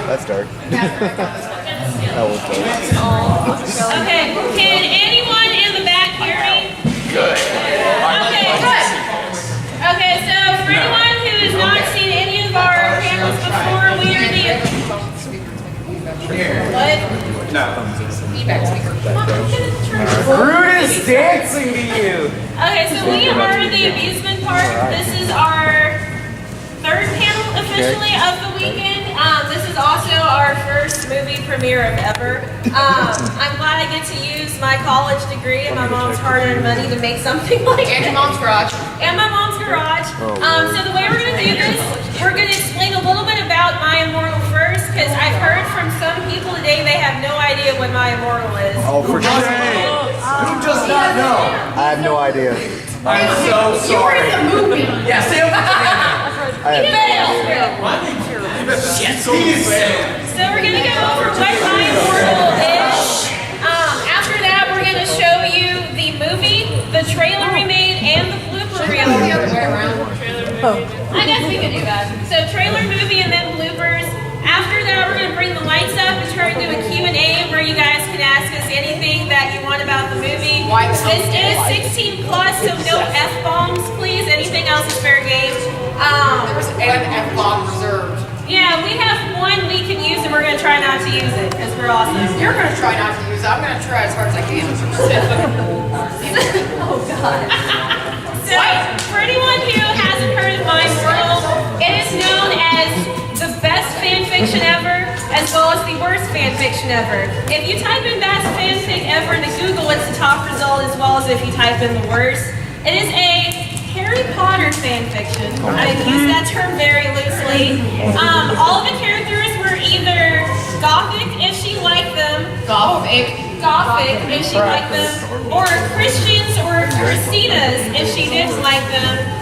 That's dark. That was dark. Okay, can anyone in the back hear me? Good. Okay, good. Okay, so for anyone who has not seen any of our panels before, we are the... What? No. Feedback speaker. Groot is dancing to you. Okay, so we are the Abusement Park. This is our third panel officially of the weekend. This is also our first movie premiere of ever. I'm glad I get to use my college degree and my mom's hard-earned money to make something like And your mom's garage. And my mom's garage. So the way we're going to do this, we're going to explain a little bit about My Immortal first, because I've heard from some people today they have no idea what My Immortal is. Oh, for sure. Who does not know? I have no idea. I'm so sorry. You were in the movie. Yeah, stay over I have no idea. So we're going to go over what My Immortal is. After that, we're going to show you the movie, the trailer we made, and the blooper reel. The other way around. I guess we could do that. So trailer, movie, and then bloopers. After that, we're going to bring the lights up and try to do a Q&A where you guys can ask us anything that you want about the movie. This is 16 plus, so no F-bombs, please. Anything else is fair game. There was an F-bomb reserved. Yeah, we have one we can use, and we're going to try not to use it because we're awesome. You're going to try not to use it. I'm going to try as hard as I can. Oh, God. So, for anyone who hasn't heard of My Immortal, it is known as the best fan fiction ever, as well as the worst fan fiction ever. If you type in best fanfic ever into Google, it's the top result, as well as if you type in the worst. It is a Harry Potter fan fiction. I use that term very loosely. All of the characters were either Gothic, if she liked them. Gothic. Gothic, if she liked them, or Christians or Christinas, if she didn't like them.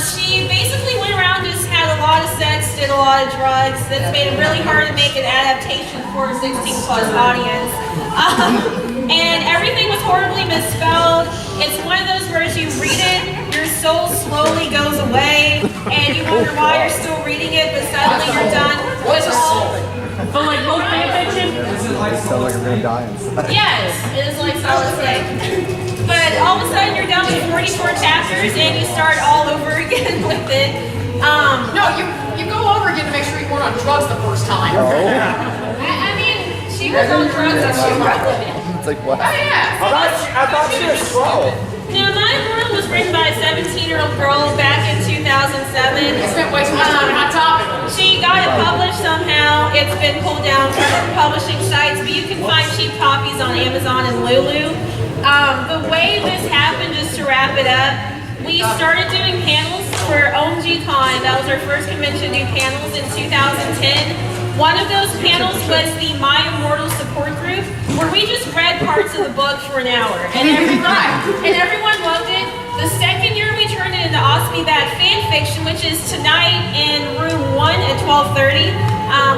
She basically went around, just had a lot of sex, did a lot of drugs. That's made it really hard to make an adaptation for a 16-plus audience. And everything was horribly misspelled. It's one of those where as you read it, your soul slowly goes away, and you wonder why you're still reading it, but suddenly you're done. What's a soul? But like most fan fiction, Sound like I'm gonna die inside. yes, it is like solid snake. But all of a sudden you're done with 44 chapters and you start all over again with it. No, you go over again to make sure you weren't on drugs the first time. I mean, she was on drugs and she wrote it. It's like what? Oh, yeah. I thought she was 12. Now, My Immortal was written by a 17-year-old girl back in 2007. I spent way too much time on Hot Topic. She got it published somehow. It's been pulled down from publishing sites, but you can find cheap copies on Amazon and Lulu. The way this happened, just to wrap it up, we started doing panels for OMG Con. That was our first convention to do panels in 2010. One of those panels was the My Immortal support group, where we just read parts of the book for an hour. And everyone loved it. The second year we turned it into Osby Bad Fan Fiction, which is tonight in room 1 at 12:30,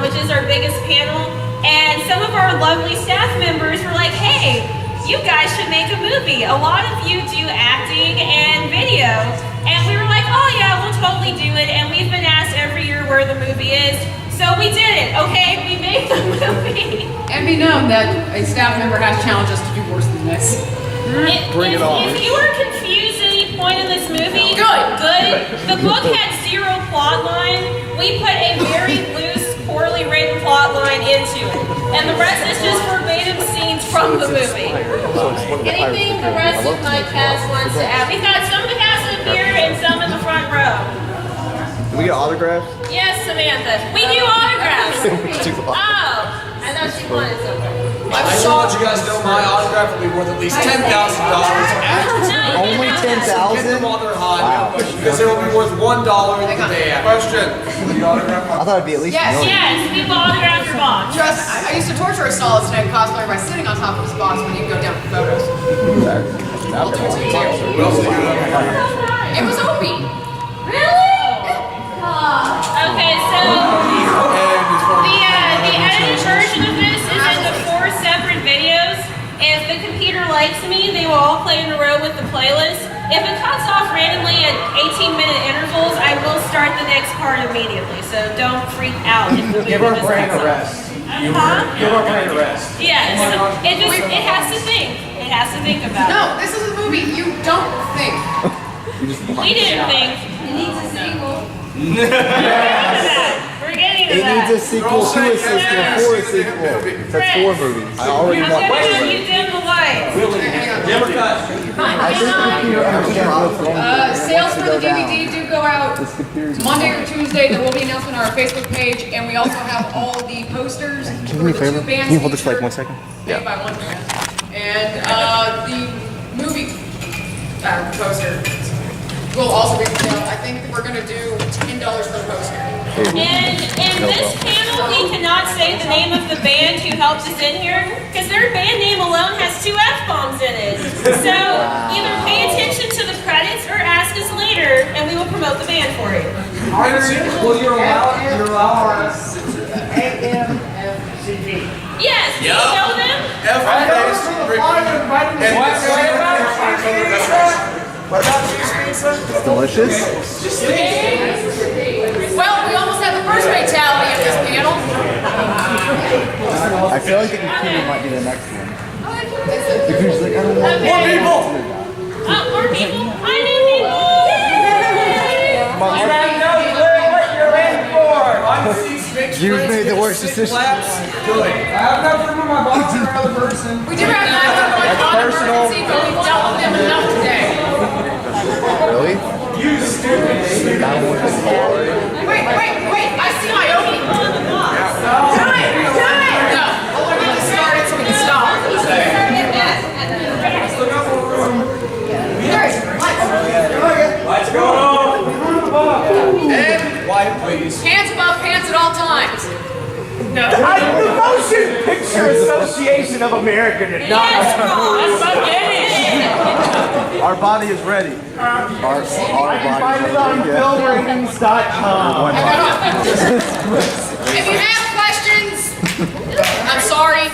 which is our biggest panel. And some of our lovely staff members were like, hey, you guys should make a movie. A lot of you do acting and video. And we were like, oh yeah, we'll totally do it. And we've been asked every year where the movie is. So we did it, okay? We made the movie. And be known that a staff member has challenged us to do worse than this. Bring it on. If you were confused at any point in this movie, Good. The book had 0 plot line. We put a very loose, poorly written plot line into it. And the rest is just verbatim scenes from the movie. Anything the rest of my cast wants to add? We've got some of the cast up here and some in the front row. Do we get autographs? Yes, Samantha. We do autographs. Oh, I thought she wanted something. I just want to let you guys know my autograph will be worth at least $10,000 after Only get 10,000? them while they're hot. Wow. Because it will be worth $1 the day after. Question. Will the autograph I thought it'd be at least Yes. a million. Yes, people autograph your box. Trust, I used to torture a solid snake cosplayer by sitting on top of his box when you go down for photos. I'll do it to you too. It was Opie. Really? Okay, so the edited version of this is into 4 separate videos. If the computer likes me, they will all play in a row with the playlist. If it cuts off randomly at 18-minute intervals, I will start the next part start immediately, so don't freak out if the movie Give our just brain cuts a off. rest. Huh? Give our brain a rest. Yes, it has to think. It has to think about it. No, this is a movie. You don't think. We didn't think. It needs a sequel. We're getting to It that. needs a sequel to a sequel for a sequel. That's 4 movies. I already I'm want gonna have you dim the lights. I think the computer understands what's wrong. Sales for the DVD do go out Monday or Tuesday. There will be an announcement on our Facebook page, and we also have all the posters. Can you do me a favor? Can you hold this for like 1 second? Made by one man. And the movie poster will also be for sale. I think we're going to do $10 for the poster. In this panel, we cannot say the name of the band who helped us in here because their band name alone has 2 F-bombs in it. So either pay attention to the credits or ask us later, and we will promote the band for you. Will you allow our AMFCD? Yes, do you know them? What about cheese pizza? It's delicious. Well, we almost had the first fatality of this panel. I feel like the computer might be the next one. The computer's like, I don't know. More people! More people. I need people. You guys know what you're in for! You made the worst decision. I have no room in my box for another person. We do have That's personal. but we've dealt with them enough today. Really? You stupid. That one was hard. Wait, I see my opening. Time! No, we're going to start it so we can stop. Lights going on. And quiet, please. Hands above pants at all times. The Motion Picture Association of America did not. Our body is ready. Our body is Find it on ready. filmratings.com. If you have questions, I'm sorry.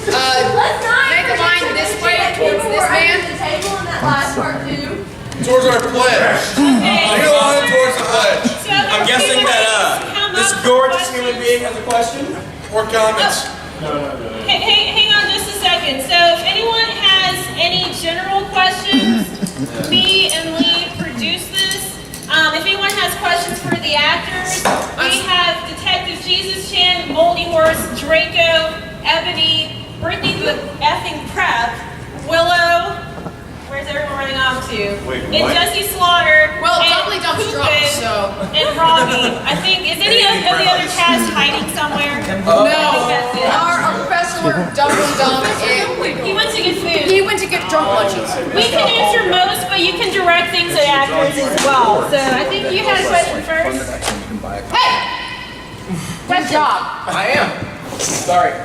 Make a line this way towards this man. Towards our pledge. Take a line towards the pledge. I'm guessing that this gorgeous human being has a question or comments. Hang on just a second. So if anyone has any general questions, me and Lee produce this. If anyone has questions for the actors, we have Detective Jesus Chan, Moldy Horse, Draco, Ebony, Brittany the effing prep, Willow. Where's everyone running off to? And Jesse Slaughter. Well, and Doubly Dump's drunk, Cupid, so. And Robbie. I think, is any of the other cast hiding somewhere? No, I think that's it. our professor Doubly Dump, He went to get food. he went to get drunk lunches. We can answer most, but you can direct things at actors as well. So I think you had a question first. Hey! Good job. I am. Sorry.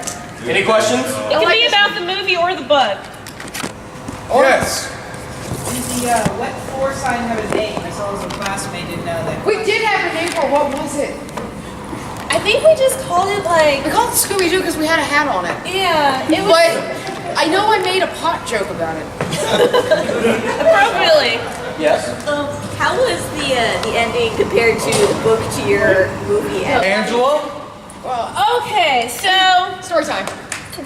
Any questions? It can be about the movie or the book. Yes. Did the wet floor sign have a name? I saw as a classmate didn't know that. We did have a name for it. What was it? I think we just called it like, We called it Scooby-Doo because we had a hat on it. yeah, it was But I know I made a pot joke about it. appropriately. Yes. How was the ending compared to the book to your movie ending? Angela? Okay, so Story time.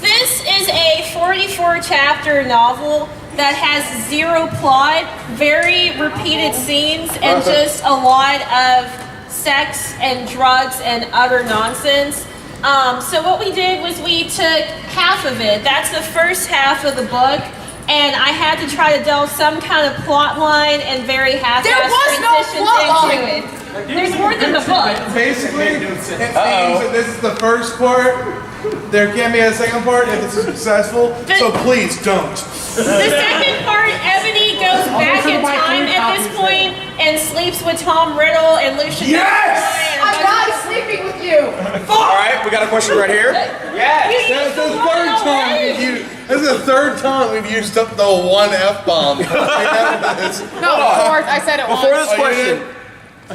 this is a 44 chapter novel that has 0 plot, very repeated scenes, and just a lot of sex and drugs and other nonsense. So what we did was we took half of it. That's the first half of the book. And I had to try to delve some kind of plot line and very half-assed There was no transitions plot into line. it. There's more than the book. Basically, it means that this is the first part. There can be a second part if it's successful. So please don't. The second part, Ebony goes back in time at this point and sleeps with Tom Riddle and Lucian. Yes! I'm not sleeping with you. All right, we got a question right here. That's the third time we've used. This is the third time we've used up the one F-bomb. No, fourth. I said it Before once. this question,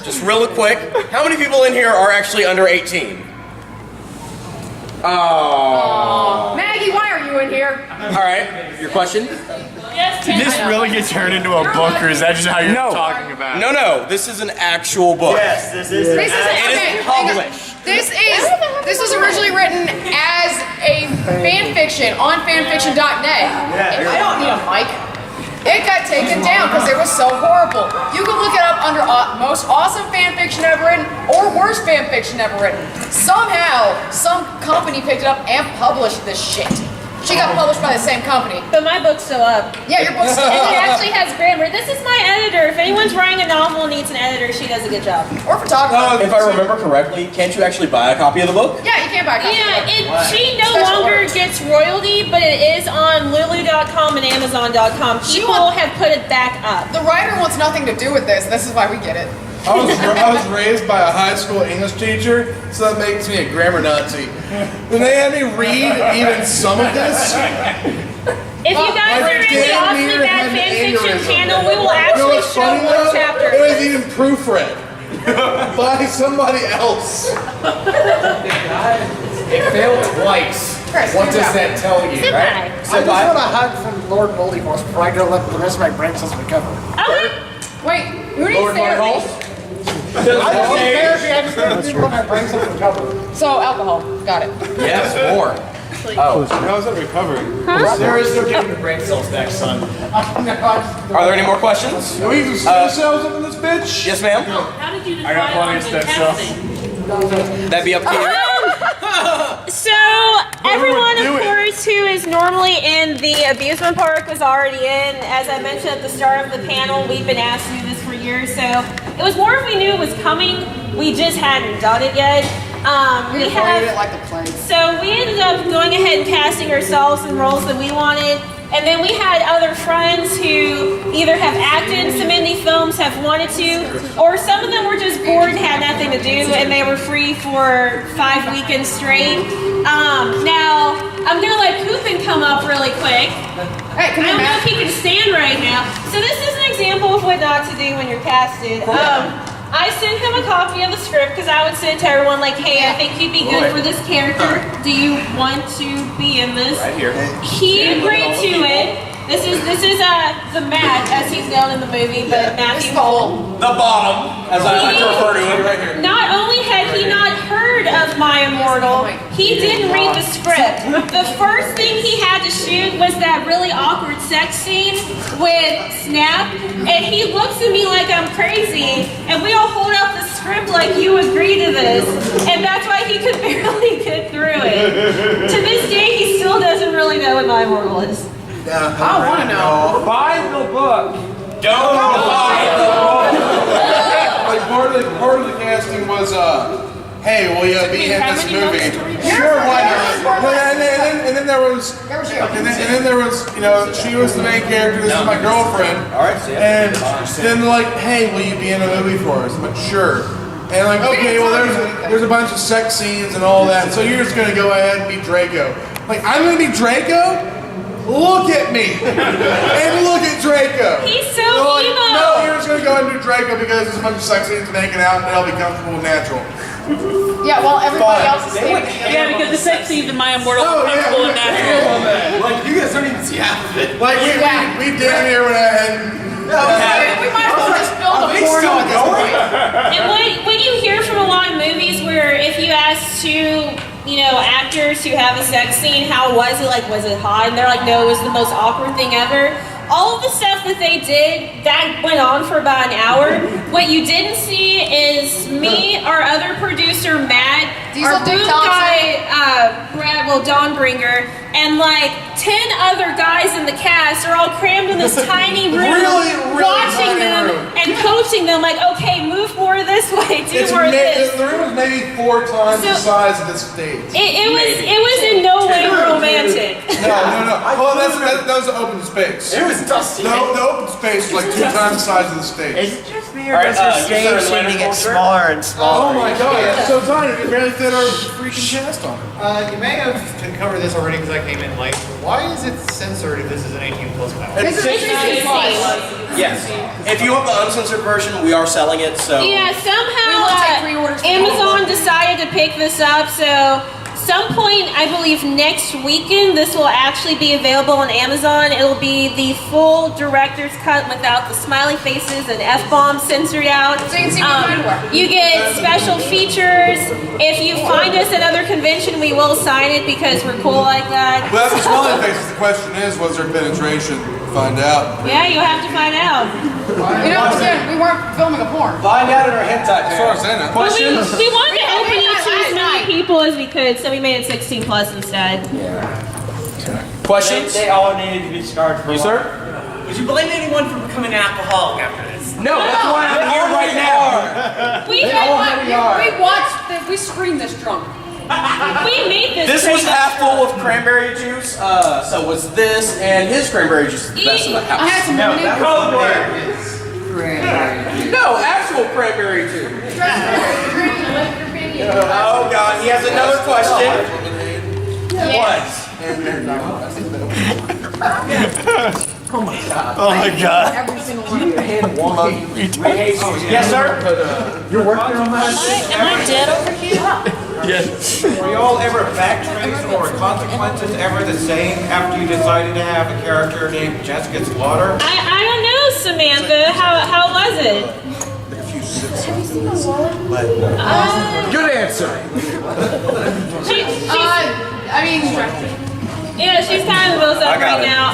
just real quick, how many people in here are actually under 18? Oh. Maggie, why are you in here? All right, your question? Yes, Did this really get turned into a book, or is that just how you're talking about it? No, this is an actual book. Yes, this is. This is It is published. This was originally written as a fan fiction on fanfiction.net. I don't need a mic. It got taken down because it was so horrible. You can look it up under most awesome fan fiction ever written or worst fan fiction ever written. Somehow, some company picked it up and published this shit. She got published by the same company. But my book's still up. Yeah, your book's still And it up. actually has grammar. This is my editor. If anyone's writing a novel and needs an editor, she does a good job. Or photographer. If I remember correctly, can't you actually buy a copy of the book? Yeah, you can't buy a copy. Yeah, she no Special longer orders. gets royalty, but it is on Lulu.com and Amazon.com. People have put it back up. The writer wants nothing to do with this. This is why we get it. I was raised by a high school English teacher, so that makes me a grammar Nazi. When they had me read even some of this, If you guys are in the damn Awfully near Bad had an Fanfiction aneurysm. channel, we will You know actually what's show funny one though? chapter. It was even proofread by somebody else. It failed twice. Chris, What good does job. that tell you, Sit right? by. So I just want a hug from Lord Voldemort before I go let the rest of my brain cells recover. Okay. Wait, who needs Lord therapy? Holt? I don't need therapy, I just need to let my brain cells recover. So, alcohol. Got it. Yes, more. How is that recovering? There is no getting the brain cells back, son. Are there any more questions? Are we using stem cells up in this bitch? Yes, ma'am. How did you I got plenty of stem cells. That'd be up to you. So everyone, do of it. course, who is normally in the Abusement Park was already in. As I mentioned at the start of the panel, we've been asked to do this for years, so it was more if we knew it was coming. We just hadn't done it yet. We have. like the plague. So we ended up going ahead and casting ourselves in roles that we wanted. And then we had other friends who either have acted in some indie films, have wanted to, or some of them were just bored and had nothing to do and they were free for 5 weekends straight. Now, I'm gonna let Coopin come up really quick. Hey, come I here, don't know Matt. if he can stand right now. So this is an example of what not to do when you're casted. I sent him a copy of the script because I would send to everyone like, hey, I think you'd be good for this character. Do you want to be in this? Right here. He agreed to it. This is the Matt, as he's known in the movie, but Matthew Holt. The bottom, as I like to refer to it, right here. Not only had he not heard of My Immortal, he didn't read the script. The first thing he had to shoot was that really awkward sex scene with Snap, and he looks at me like I'm crazy, and we all hold up the script like you agree to this, and that's why he could barely get through it. To this day, he still doesn't really know what My Immortal is. I want to know. Buy the book. Don't buy Like part of the casting was, hey, will you be in this movie? Sure, why not? And then there was, and then there was, you know, she was the main character. This is my girlfriend. All right, And then they're like, hey, will you be in a movie for us? I'm like, sure. And like, okay, well, there's a bunch of sex scenes and all that. So you're just gonna go ahead and be Draco. Like, I'm gonna be Draco? Look at me and look at Draco. He's so They're like, emo. no, you're just gonna go and do Draco because there's a bunch of sex scenes and hanging out and it'll be comfortable and natural. Yeah, well, everybody else is standing. Yeah, because the sex scenes in My Immortal Oh, are yeah, comfortable and natural. Like, you guys don't even see half of it. Like we damn near went ahead. We might as well just build a porno at this point. And what you hear from a lot of movies where if you ask two, you know, actors who have a sex scene, how was it? Like, was it hot? And they're like, no, it was the most awkward thing ever. All of the stuff that they did, that went on for about an hour. What you didn't see is me, our other producer, Matt, Diesel our Dick booth Thompson. guy, Brad, well, Don Bringer, and like 10 other guys in the cast are all crammed in this tiny room, Really watching tiny them room. and coaching them like, okay, move more this way, do more of this. The room was maybe 4 times the So- size of this stage. It was in no way romantic. No. Well, that was the open space. It was dusty. The open space was like 2 times the size of the stage. Is it just me or All right, does you your said stage seem Atlanta to get culture? smaller and smaller? Oh my god, it's so tiny, we can barely fit our freaking chest on it. You may have covered this already because I came in late. Why is it censored if this is an 18 plus pack? This is Yes. If you want the uncensored version, we are selling it, so. Yeah, We will take somehow pre-orders for Amazon decided to pick this up, so some point, I believe next weekend, this will actually be available on Amazon. It'll be the full director's cut without the smiley faces and F-bombs censored out. So you can see what mine were. You get special features. If you find us at another convention, we will sign it because we're cool like that. Well, that's the smiley faces. The question is, was there penetration? Find out. Yeah, you'll have to find out. You know, again, we weren't filming a porn. Find out in our hentai As far as I know. Well, we wanted to open we it had to as last many night. people as we could, so we made it 16 plus instead. Questions? They all needed to be scarred for You, life. sir? Would you blame anyone for becoming an alcoholic after this? No, that's why I'm here right now. We screamed this drunk. We made this. This was crazy half stuff. full of cranberry juice, so was this, and his cranberry juice is the best in the I house. had some lemonade. Code word. No, actual cranberry juice. Oh God, he has another question. What? Oh my god. Every single one. Yes, sir. You're working on that? Am I dead over here? Yes. Were you all ever backtracks or consequences ever the same after you decided to have a character named Jessica Slaughter? I don't know, Samantha. How was it? Good answer. She's kind of both up right now.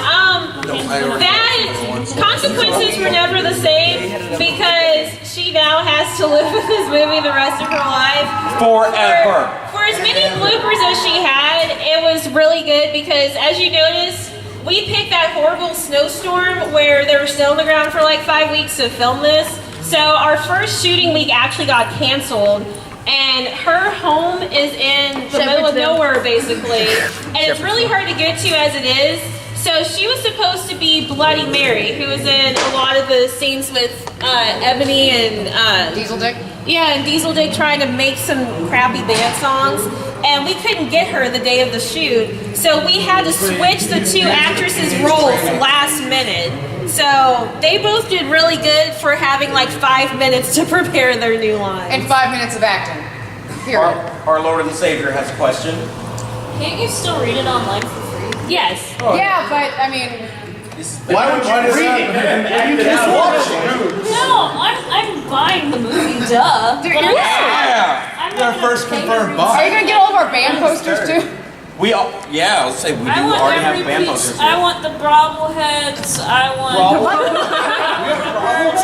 Consequences were never the same because she now has to live with this movie the rest of her life. Forever. For as many bloopers as she had, it was really good because, as you notice, we picked that horrible snowstorm where there was snow on the ground for like 5 weeks to film this. So our first shooting week actually got canceled. And her home is in the middle of nowhere, basically. And it's really hard to get to as it is. So she was supposed to be Bloody Mary, who was in a lot of the scenes with Ebony and... Diesel Dick? Yeah, and Diesel Dick trying to make some crappy band songs. And we couldn't get her the day of the shoot. So we had to switch the two actresses' roles last minute. So they both did really good for having like 5 minutes to prepare their new lines. And 5 minutes of acting. Period. Our Lord and Savior has a question. Can't you still read it online for free? Yes. Yeah, but I mean, Why would you read it? You just watch it. No, I'm buying the movie, duh. Dude, But you're- I'm You're not our first gonna pay confirmed to read buy. are you gonna get all of our band posters too? We all, yeah, let's say we do I want already have every band piece. posters. I want the bobbleheads. I want the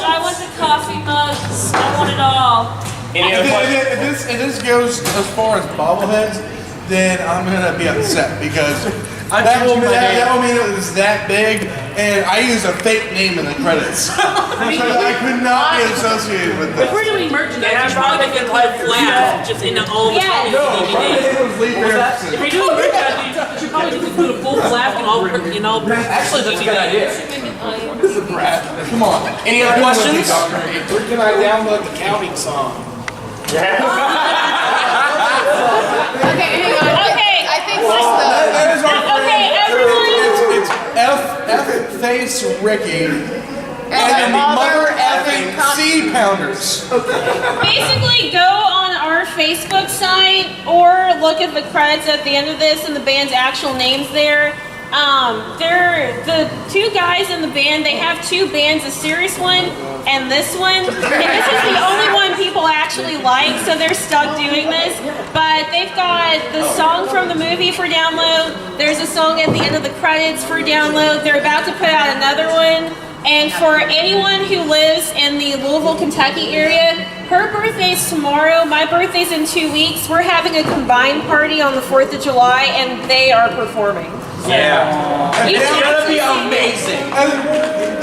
I want the coffee mugs. I want it all. Any other questions? If this goes as far as bobbleheads, then I'm gonna be upset because that will mean it was that big, and I used a fake name in the credits, so I could not be associated with If that. we're doing merchandise, you're probably going to include flash just in all the Yes. My name was Lief Erikson. If you're doing merchandise, you should probably just include a full flask and all. Actually, that's a good idea. Come on. Any other questions? Where can I download the counting song? Okay, hang on. Okay. I think That is our Okay, everyone. It's F face Ricky and the mother effing C pounders. Basically, go on our Facebook site or look at the credits at the end of this and the band's actual names there. They're the two guys in the band. They have two bands, a serious one and this one. And this is the only one people actually like, so they're stuck doing this. But they've got the song from the movie for download. There's a song at the end of the credits for download. They're about to put out another one. And for anyone who lives in the Louisville, Kentucky area, her birthday's tomorrow. My birthday's in 2 weeks. We're having a combined party on the 4th of July, and they are performing. Yeah. You It's should gonna be actually see it. amazing.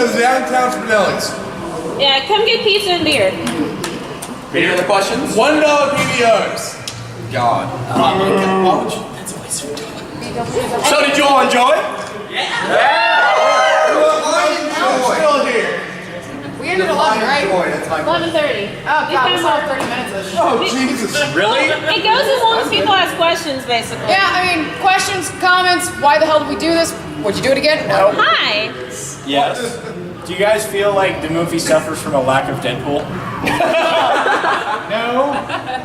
As downtown Spinelli's. Yeah, come get pizza and beer. Any other questions? $1 PBRs. God. Why would you? That's a waste of time. So did you all enjoy? I'm still here. we ended at 11, right? 11:30. Oh god, we saw 30 minutes of this. Oh Jesus. Really? It goes as long as people ask questions, basically. Yeah, I mean, questions, comments, why the hell did we do this? Would you do it again? No. Hi. Yes. Do you guys feel like the movie suffers from a lack of Deadpool? No.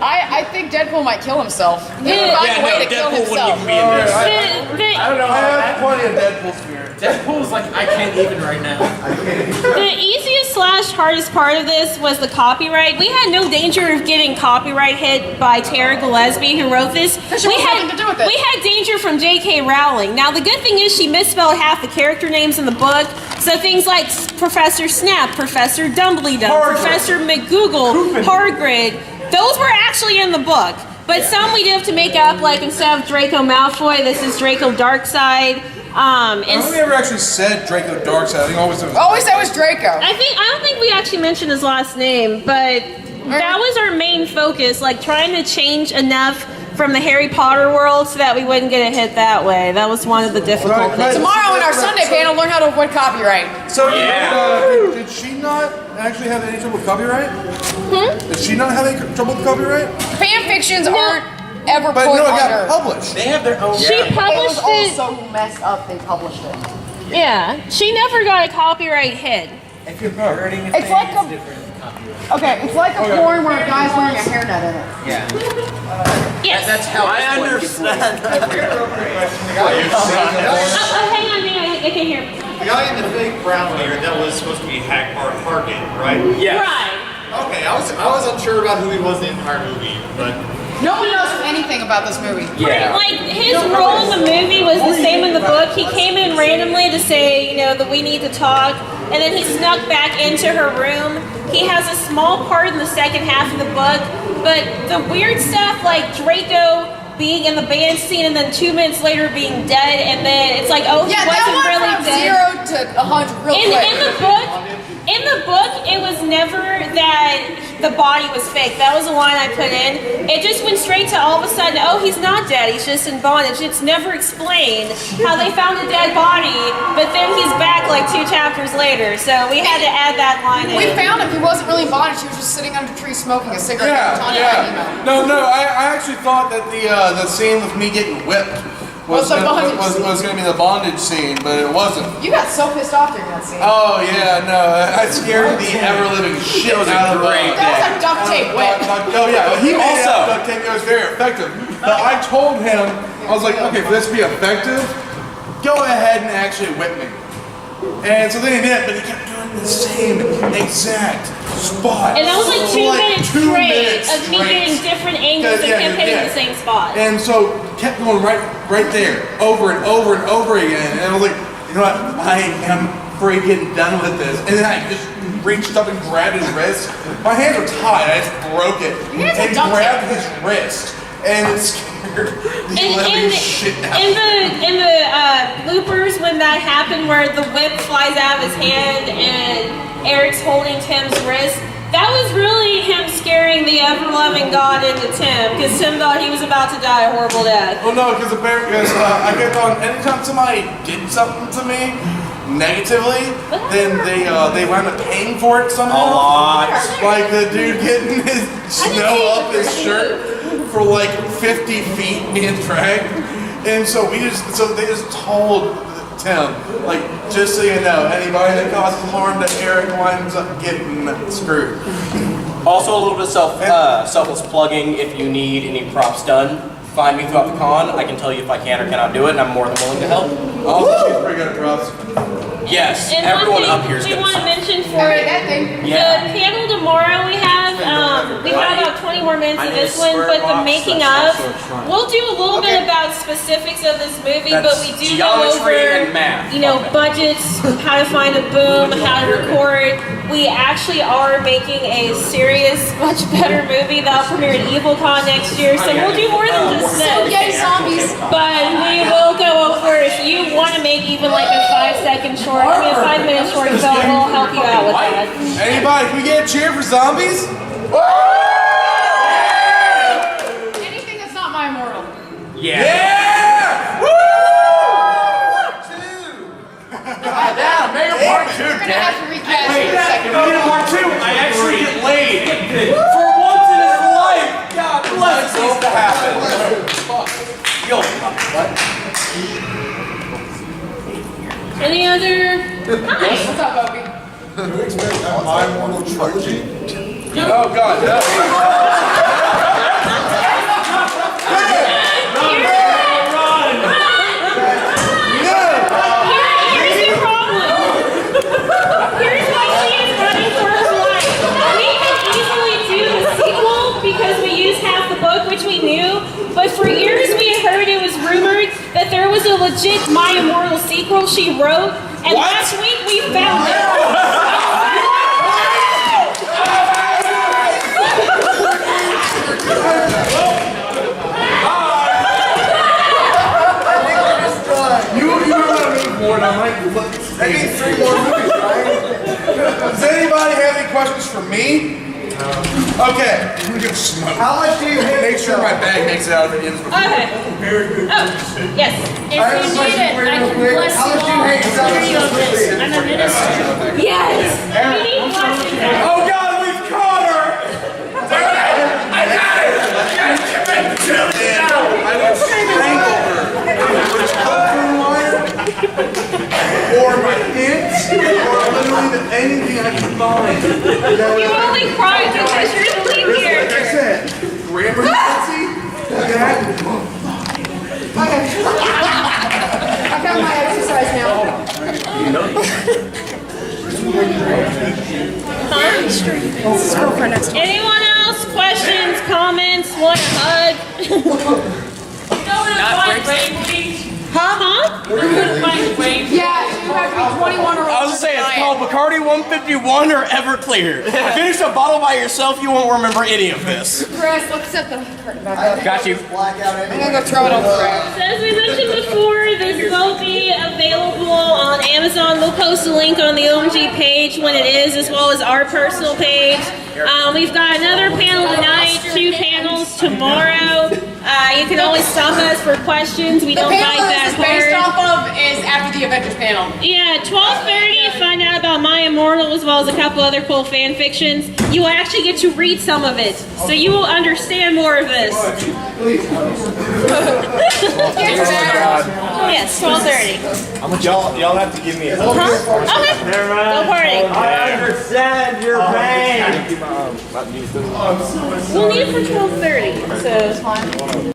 I think Deadpool might kill himself. He would find a way to kill himself. I don't know. I have plenty of Deadpool spirit. Deadpool's like, I can't even right now. The easiest / hardest part of this was the copyright. We had no danger of getting copyright hit by Tara Gillespie, who wrote this. She had nothing to do with it. We had danger from J.K. Rowling. Now, the good thing is she misspelled half the character names in the book. So things like Professor Snap, Professor Dumbledore, Professor McGoogle, Hagrid, those were actually in the book. But some we did have to make up, like instead of Draco Malfoy, this is Draco Darkside. I don't think we ever actually said Draco Darkside. I think always it was. Always that was Draco. I don't think we actually mentioned his last name, but that was our main focus, like trying to change enough from the Harry Potter world so that we wouldn't get a hit that way. That was one of the difficult things. Tomorrow in our Sunday panel, learn how to avoid copyright. So did she not actually have any trouble with copyright? Did she not have any trouble with copyright? Fan fictions aren't ever But put no, it under. got published. They have their own. She published it. so messed up they published it. Yeah, she never got a copyright hit. If you're parroting a It's thing, like it's a- different copyright. Okay, it's like a porn where a guy's wearing a hairnet in it. Yeah. Yes. That's how I understand. Hang on, I can hear. The guy in the fake brown layer, that was supposed to be Hargan, right? Yeah. Right. Okay, I was unsure about who he was in the entire movie, but No one knows anything about this movie. Yeah. Like, his role in the movie was the same in the book. He came in randomly to say, you know, that we need to talk, and then he snuck back into her room. He has a small part in the second half of the book, but the weird stuff like Draco being in the band scene and then 2 minutes later being dead, and then it's like, oh, he Yeah, wasn't that went really from dead. 0 to 100 real quick. In the book, it was never that the body was fake. That was the line I put in. It just went straight to all of a sudden, oh, he's not dead. He's just in bondage. It's never explained how they found a dead body, but then he's back like 2 chapters later. So we had to add that line in. We found him. He wasn't really in bondage. He was just sitting under a tree smoking a cigarette. Yeah. No, I actually thought that the scene with me getting whipped was going to be the bondage scene, but it wasn't. You got so pissed off during that scene. Oh yeah, no, I scared the ever-living shit out of That was like duct tape whip. Oh yeah, he made it out of duct tape. It was very effective. But I told him, I was like, okay, for this to be effective, go ahead and actually whip me. And so then he did, but he kept doing the same exact spot. And that was like 2 minutes straight of me getting different angles and kept hitting the same spot. And so kept going right there, over and over and over again. And I was like, you know what? I am freaking done with this. And then I just reached up and grabbed his wrist. My hands were tied. I just broke it and grabbed his wrist. And it scared the living shit out of me. In the bloopers, when that happened, where the whip flies out of his hand and Eric's holding Tim's wrist, that was really him scaring the ever-loving God into Tim, because Tim thought he was about to die a horrible death. Well, no, because I kept on, anytime somebody did something to me negatively, then they wound up paying for it somehow. Like the dude getting his snow up his shirt for like 50 feet being dragged. And so they just told Tim, like, just so you know, anybody that causes harm to Eric winds up getting screwed. Also, a little bit of selfless plugging. If you need any props done, find me throughout the con. I can tell you if I can or cannot do it, and I'm more than willing to help. Also, she's pretty good at props. Yes, And everyone one up thing here is we good. want to mention for the panel tomorrow we have about 20 more minutes of this one, but the making of, we'll do a little bit about specifics of this movie, but we do go over, you know, budgets, how to find a boom, how to record. We actually are making a serious, much better movie that'll premiere at EvilCon next year, so we'll do more than just this. So yay, zombies! But we will go over, if you want to make even like a 5-second short, I mean a 5-minute short film, we'll help you out with that. Anybody, can we get a cheer for zombies? Anything that's not my Immortal. Yeah! Woo! Yeah, make a part 2, We're gonna have to recast it in a second. part 2. I actually get laid. For once in his life. God bless. This needs to happen. Yo, what? Any other? What's up, Opie? Do you expect a My Immortal trilogy? Oh God, no. Here's the problem. Here's why she is running for her life. We could easily do the sequel because we used half the book, which we knew. But for years we had heard it was rumored that there was a legit My Immortal sequel she wrote. And last week we found it. I need 3 more movies, right? Does anybody have any questions for me? Okay, I'm gonna smoke. How much do you hate? Make sure my bag makes it out of the ends before. Okay. Oh, yes. I have a question for you real quick. How much do you hate yourself? I'm a minister. Yes. We need blessings. Oh God, we've caught her! I got it! I would strangle her. Which cover wire, or my hands, or literally anything I can find. You only cried because you're the lead character. Like I said, grammar Nazi. I've got my exercise now. Anyone else? Questions, comments, want a hug? Huh? Yeah, you have to be 21 or older. I was gonna say, it's called Bacardi 151 or Everclear. Finish a bottle by yourself, you won't remember any of this. Chris, let's set the curtain back up. Got you. Blackout I'm gonna go throw it on the ground. So as we mentioned before, this will be available on Amazon. We'll post a link on the OMG page when it is, as well as our personal page. We've got another panel tonight, 2 panels tomorrow. You can always stop us for questions. We The don't panel bite that this is based hard. off of is after the Avengers panel. Yeah, 12:30, find out about My Immortal as well as a couple other cool fan fictions. You will actually get to read some of it, so you will understand more of this. Yes, 12:30. Y'all have to give me a Huh? Okay. Never mind. Go party. I understand your pain. We'll need it for 12:30, so.